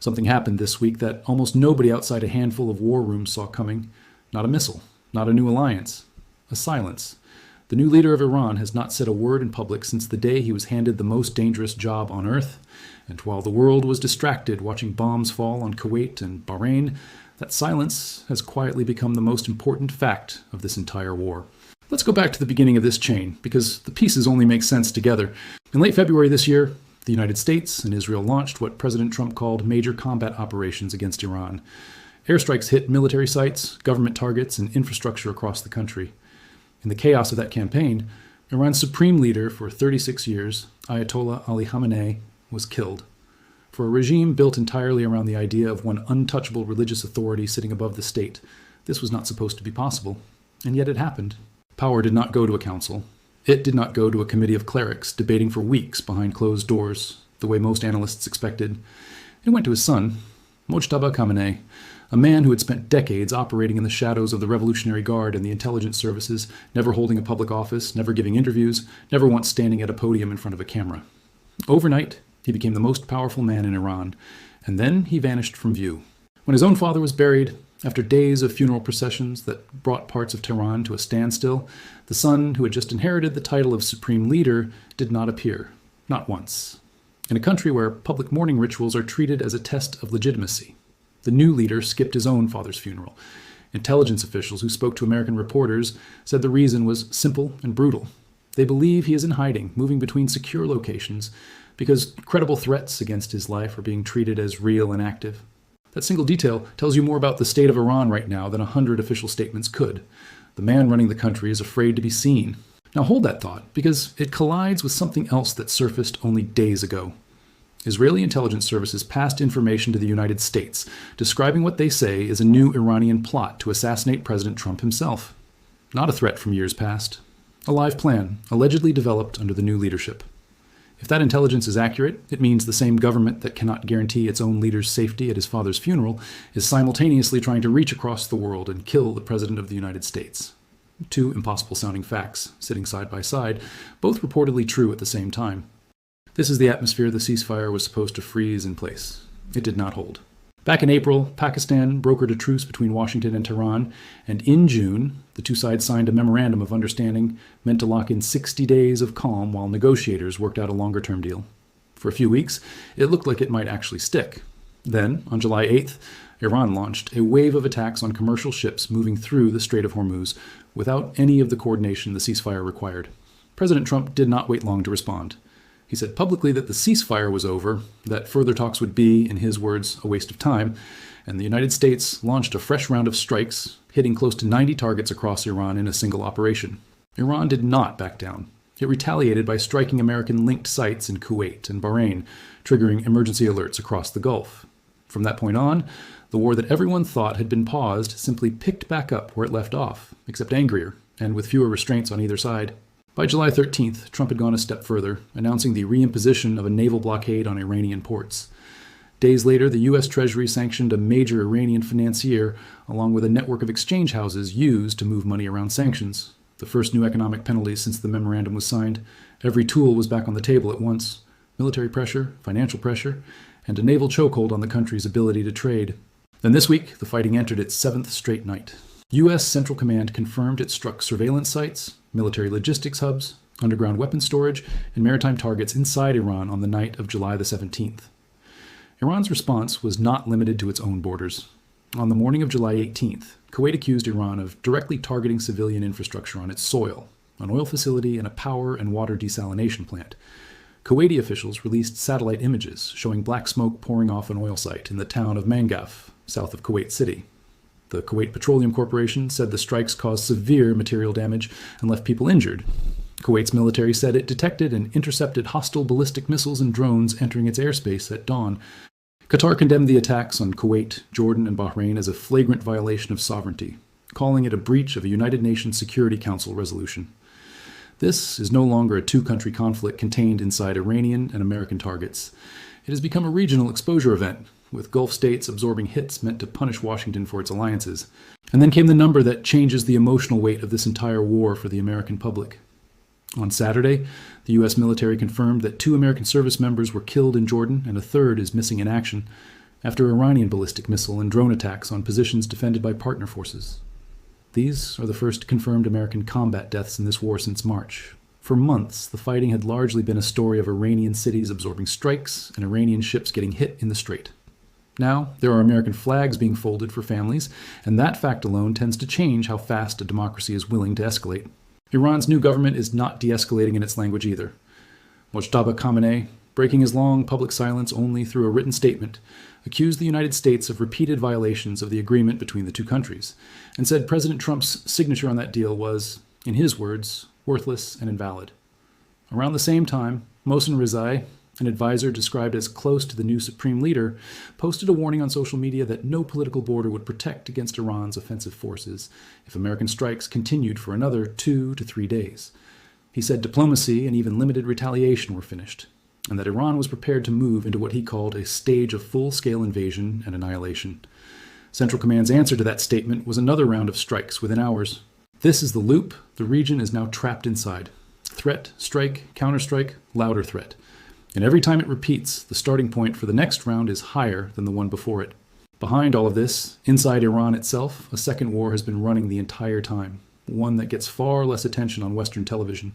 Something happened this week that almost nobody outside a handful of war rooms saw coming. Not a missile, not a new alliance, a silence. The new leader of Iran has not said a word in public since the day he was handed the most dangerous job on earth. And while the world was distracted watching bombs fall on Kuwait and Bahrain, that silence has quietly become the most important fact of this entire war. Let's go back to the beginning of this chain, because the pieces only make sense together. In late February this year, the United States and Israel launched what President Trump called major combat operations against Iran. Airstrikes hit military sites, government targets, and infrastructure across the country. In the chaos of that campaign, Iran's supreme leader for 36 years, Ayatollah Ali Khamenei, was killed. For a regime built entirely around the idea of one untouchable religious authority sitting above the state, this was not supposed to be possible, and yet it happened. Power did not go to a council. It did not go to a committee of clerics debating for weeks behind closed doors, the way most analysts expected. It went to his son, Mojtaba Khamenei, a man who had spent decades operating in the shadows of the Revolutionary Guard and the intelligence services, never holding a public office, never giving interviews, never once standing at a podium in front of a camera. Overnight, he became the most powerful man in Iran, and then he vanished from view. When his own father was buried, after days of funeral processions that brought parts of Tehran to a standstill, the son, who had just inherited the title of supreme leader, did not appear, not once. In a country where public mourning rituals are treated as a test of legitimacy, the new leader skipped his own father's funeral. Intelligence officials who spoke to American reporters said the reason was simple and brutal. They believe he is in hiding, moving between secure locations, because credible threats against his life are being treated as real and active. That single detail tells you more about the state of Iran right now than 100 official statements could. The man running the country is afraid to be seen. Now hold that thought, because it collides with something else that surfaced only days ago. Israeli intelligence services passed information to the United States, describing what they say is a new Iranian plot to assassinate President Trump himself. Not a threat from years past. A live plan, allegedly developed under the new leadership. If that intelligence is accurate, it means the same government that cannot guarantee its own leader's safety at his father's funeral is simultaneously trying to reach across the world and kill the President of the United States. Two impossible-sounding facts, sitting side by side, both reportedly true at the same time. This is the atmosphere the ceasefire was supposed to freeze in place. It did not hold. Back in April, Pakistan brokered a truce between Washington and Tehran, and in June, the two sides signed a memorandum of understanding meant to lock in 60 days of calm while negotiators worked out a longer-term deal. For a few weeks, it looked like it might actually stick. Then, on July 8th, Iran launched a wave of attacks on commercial ships moving through the Strait of Hormuz without any of the coordination the ceasefire required. President Trump did not wait long to respond. He said publicly that the ceasefire was over, that further talks would be, in his words, a waste of time, and the United States launched a fresh round of strikes, hitting close to 90 targets across Iran in a single operation. Iran did not back down. It retaliated by striking American-linked sites in Kuwait and Bahrain, triggering emergency alerts across the Gulf. From that point on, the war that everyone thought had been paused simply picked back up where it left off, except angrier, and with fewer restraints on either side. By July 13th, Trump had gone a step further, announcing the reimposition of a naval blockade on Iranian ports. Days later, the U.S. Treasury sanctioned a major Iranian financier, along with a network of exchange houses used to move money around sanctions. The first new economic penalties since the memorandum was signed. Every tool was back on the table at once. Military pressure, financial pressure, and a naval chokehold on the country's ability to trade. Then this week, the fighting entered its 7th straight night. U.S. Central Command confirmed it struck surveillance sites, military logistics hubs, underground weapons storage, and maritime targets inside Iran on the night of July the 17th. Iran's response was not limited to its own borders. On the morning of July 18th, Kuwait accused Iran of directly targeting civilian infrastructure on its soil, an oil facility and a power and water desalination plant. Kuwaiti officials released satellite images showing black smoke pouring off an oil site in the town of Mangaf, south of Kuwait City. The Kuwait Petroleum Corporation said the strikes caused severe material damage and left people injured. Kuwait's military said it detected and intercepted hostile ballistic missiles and drones entering its airspace at dawn. Qatar condemned the attacks on Kuwait, Jordan, and Bahrain as a flagrant violation of sovereignty, calling it a breach of a United Nations Security Council resolution. This is no longer a two-country conflict contained inside Iranian and American targets. It has become a regional exposure event, with Gulf states absorbing hits meant to punish Washington for its alliances. And then came the number that changes the emotional weight of this entire war for the American public. On Saturday, the U.S. military confirmed that 2 American service members were killed in Jordan and a third is missing in action. after Iranian ballistic missile and drone attacks on positions defended by partner forces. These are the first confirmed American combat deaths in this war since March. For months, the fighting had largely been a story of Iranian cities absorbing strikes and Iranian ships getting hit in the strait. Now, there are American flags being folded for families, and that fact alone tends to change how fast a democracy is willing to escalate. Iran's new government is not de-escalating in its language either. Mojtaba Khamenei, breaking his long public silence only through a written statement, accused the United States of repeated violations of the agreement between the two countries, and said President Trump's signature on that deal was, in his words, worthless and invalid. Around the same time, Mohsen Rezai, an advisor described as close to the new supreme leader, posted a warning on social media that no political border would protect against Iran's offensive forces if American strikes continued for another 2 to 3 days. He said diplomacy and even limited retaliation were finished, and that Iran was prepared to move into what he called a stage of full-scale invasion and annihilation. Central Command's answer to that statement was another round of strikes within hours. This is the loop the region is now trapped inside. Threat, strike, counterstrike, louder threat. And every time it repeats, the starting point for the next round is higher than the one before it. Behind all of this, inside Iran itself, a second war has been running the entire time, one that gets far less attention on Western television.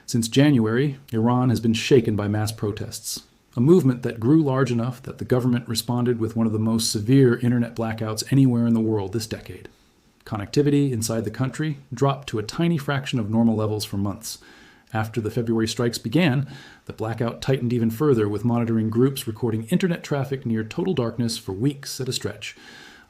Since January, Iran has been shaken by mass protests, a movement that grew large enough that the government responded with one of the most severe internet blackouts anywhere in the world this decade. Connectivity inside the country dropped to a tiny fraction of normal levels for months. After the February strikes began, the blackout tightened even further, with monitoring groups recording internet traffic near total darkness for weeks at a stretch.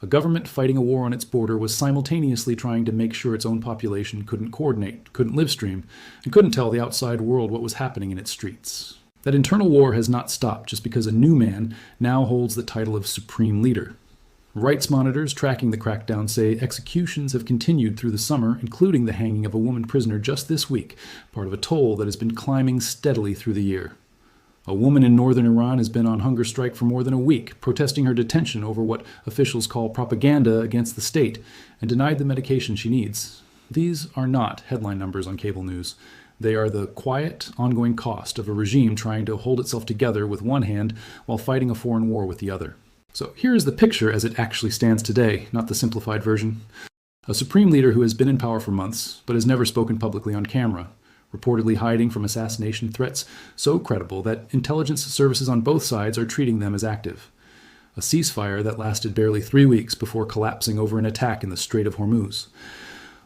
A government fighting a war on its border was simultaneously trying to make sure its own population couldn't coordinate, couldn't live stream, and couldn't tell the outside world what was happening in its streets. That internal war has not stopped just because a new man now holds the title of supreme leader. Rights monitors tracking the crackdown say executions have continued through the summer, including the hanging of a woman prisoner just this week, part of a toll that has been climbing steadily through the year. A woman in northern Iran has been on hunger strike for more than a week, protesting her detention over what officials call propaganda against the state, and denied the medication she needs. These are not headline numbers on cable news. They are the quiet, ongoing cost of a regime trying to hold itself together with one hand while fighting a foreign war with the other. So here is the picture as it actually stands today, not the simplified version. A supreme leader who has been in power for months, but has never spoken publicly on camera, reportedly hiding from assassination threats so credible that intelligence services on both sides are treating them as active. A ceasefire that lasted barely 3 weeks before collapsing over an attack in the Strait of Hormuz.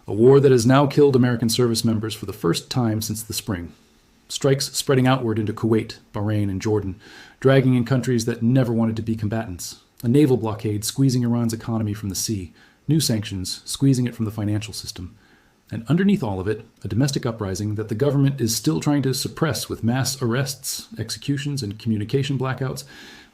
A war that has now killed American service members for the first time since the spring. Strikes spreading outward into Kuwait, Bahrain, and Jordan, dragging in countries that never wanted to be combatants. A naval blockade squeezing Iran's economy from the sea. New sanctions squeezing it from the financial system. And underneath all of it, a domestic uprising that the government is still trying to suppress with mass arrests, executions, and communication blackouts,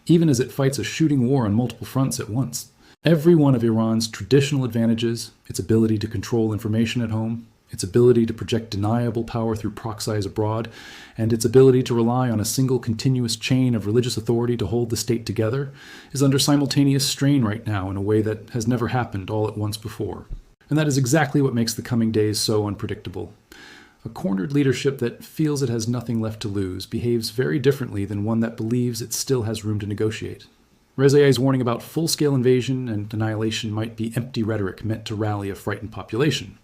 even as it fights a shooting war on multiple fronts at once. Every one of Iran's traditional advantages, its ability to control information at home, its ability to project deniable power through proxies abroad, and its ability to rely on a single continuous chain of religious authority to hold the state together, is under simultaneous strain right now in a way that has never happened all at once before. And that is exactly what makes the coming days so unpredictable. A cornered leadership that feels it has nothing left to lose behaves very differently than one that believes it still has room to negotiate. Rezai's warning about full-scale invasion and annihilation might be empty rhetoric meant to rally a frightened population.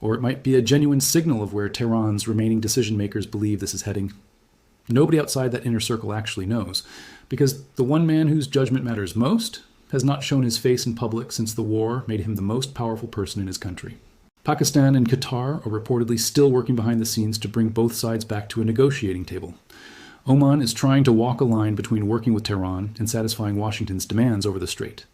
Or it might be a genuine signal of where Tehran's remaining decision-makers believe this is heading. Nobody outside that inner circle actually knows, because the one man whose judgment matters most has not shown his face in public since the war made him the most powerful person in his country. Pakistan and Qatar are reportedly still working behind the scenes to bring both sides back to a negotiating table. Oman is trying to walk a line between working with Tehran and satisfying Washington's demands over the strait.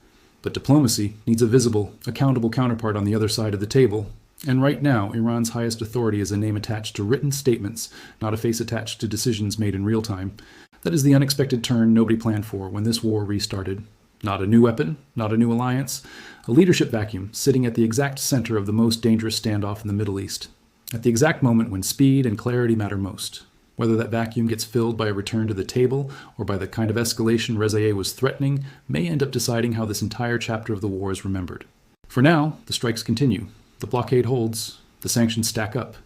But diplomacy needs a visible, accountable counterpart on the other side of the table. And right now, Iran's highest authority is a name attached to written statements, not a face attached to decisions made in real time. That is the unexpected turn nobody planned for when this war restarted. Not a new weapon, not a new alliance, a leadership vacuum sitting at the exact center of the most dangerous standoff in the Middle East, at the exact moment when speed and clarity matter most. Whether that vacuum gets filled by a return to the table or by the kind of escalation Rezai was threatening may end up deciding how this entire chapter of the war is remembered. For now, the strikes continue. The blockade holds, the sanctions stack up,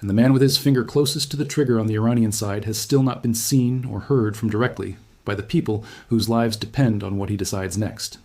and the man with his finger closest to the trigger on the Iranian side has still not been seen or heard from directly, by the people whose lives depend on what he decides next.